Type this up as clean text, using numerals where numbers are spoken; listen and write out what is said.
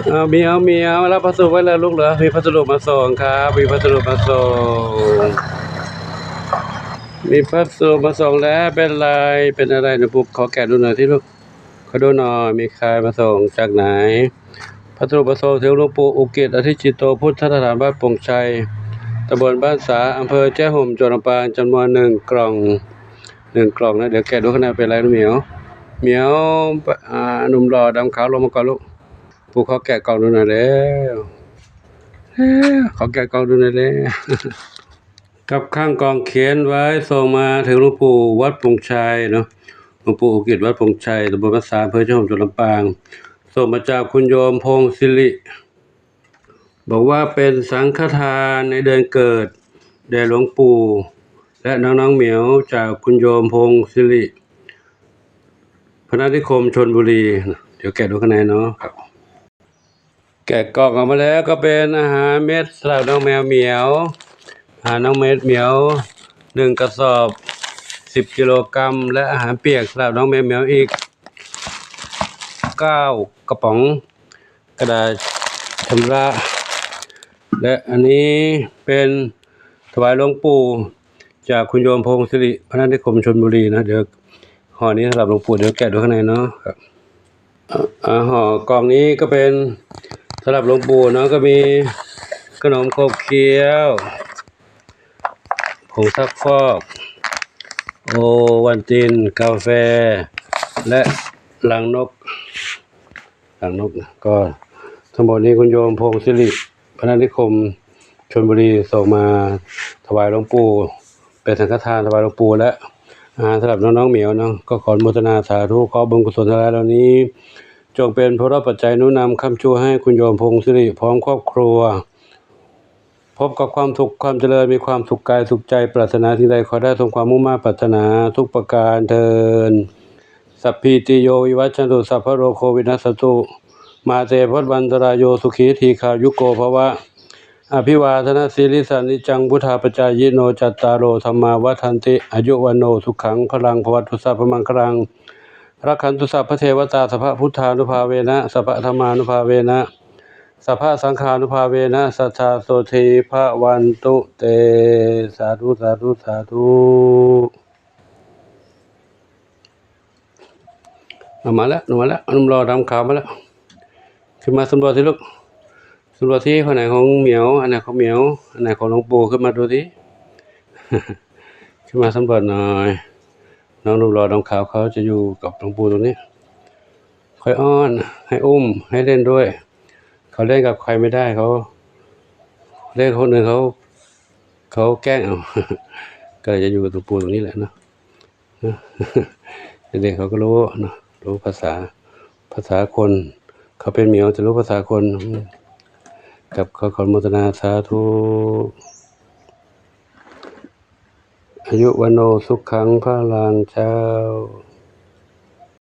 เอารับพัสดุไว้เลยลูกเหรอมีพัสดุมาส่งครับมีพัสดุมาส่งแล้วเป็นไรเป็นอะไรหนูปุ๊บขอแกะดูหน่อยที่ลูกขอดูหน่อยมีใครมาส่งจากไหนพัสดุมาส่งถึงหลวงปู่อุกิจอธิจิตโตพุทธสถานบ้านโป่งชัยตำบลบ้านสาอำเภอแจ้ห่มจังหวัดลำปางจำนวน1 กล่องนะเดี๋ยวแกะดูข้างในเป็นอะไรนะเหมียวหนุ่มหล่อดำขาวลงมาก่อนลูกปู่ขอแกะกล่องดูหน่อยแล้วขอแกะกล่องดูหน่อยแล้วกับข้างกล่องเขียนไว้ส่งมาถึงหลวงปู่วัดโป่งชัยเนาะหลวงปู่อุกิจวัดโป่งชัยตำบลบ้านสาอำเภอแจ้ห่มจังหวัดลำปางส่งมาจากคุณโยมพงศิริบอกว่าเป็นสังฆทานในเดือนเกิดแด่หลวงปู่และน้องเหมียวจากคุณโยมพงศิริพนัสนิคมชลบุรีเดี๋ยวแกะดูข้างในเนาะครับแกะกล่องออกมาแล้วก็เป็นอาหารเม็ดสำหรับน้องแมวเหมียวอาหารน้องเม็ดเหมียว1 กระสอบ10 กิโลกรัมและอาหารเปียกสำหรับน้องแมวเหมียวอีก9 กระป๋องกระดาษชำระและอันนี้เป็นถวายหลวงปู่จากคุณโยมพงศิริพนัสนิคมชลบุรีนะเดี๋ยวห่อนี้สำหรับหลวงปู่เดี๋ยวแกะดูข้างในเนาะครับห่อกล่องนี้ก็เป็นสำหรับหลวงปู่เนาะก็มีขนมขบเคี้ยวผงซักฟอกโอวันตินกาแฟและลังนกนะก็ทั้งหมดนี้คุณโยมพงศิริพนัสนิคมชลบุรีส่งมาถวายหลวงปู่เป็นสังฆทานถวายหลวงปู่และสำหรับน้องเหมียวเนาะก็ขออนุโมทนาสาธุขอบุญกุศลทั้งหลายเหล่านี้จงเป็นพระปัจจัยนุนำคำชูให้คุณโยมพงศิริพร้อมครอบครัวพบกับความสุขความเจริญมีความสุขกายสุขใจปรารถนาที่ใดขอได้สมความมุ่งมั่นปรารถนาทุกประการเทินสัพพิติโยวิวัชชันตุสัพพะโรโควินัสสตุมาเตภวัฏวันตรายโยสุขีทีขายุโกภวะอภิวาทนาสีลิสานิจังพุทธาปจายโนจัตตารโอธรรมาวัฏันติอายุวันโนสุขังพลังภวัตุสัพพมังคลังรักขันตุสัพพเทวตาสัพพพุทธานุภาเวนะสัพพธรรมานุภาเวนะสัพพสังฆานุภาเวนะสัทธาโสธีภวันตุเตสาธุสาธุสาธุมาแล้วหนุ่มรอดำขาวมาแล้วขึ้นมาสำรวจสิลูกสำรวจที่คนไหนของเหมียวอันไหนของเหมียวอันไหนของหลวงปู่ขึ้นมาดูสิขึ้นมาสำรวจหน่อยน้องหนุ่มรอดำขาวเขาจะอยู่กับหลวงปู่ตรงนี้คอยอ้อนให้อุ้มให้เล่นด้วยเขาเล่นกับใครไม่ได้เขาเล่นคนหนึ่งเขาแกล้งเอาก็เลยจะอยู่กับหลวงปู่ตรงนี้แหละเนาะเด็กเขาก็รู้เนาะรู้ภาษาคนเขาเป็นเหมียวจะรู้ภาษาคนกับขออนุโมทนาสาธุอายุวันโนสุขังพลังเจ้า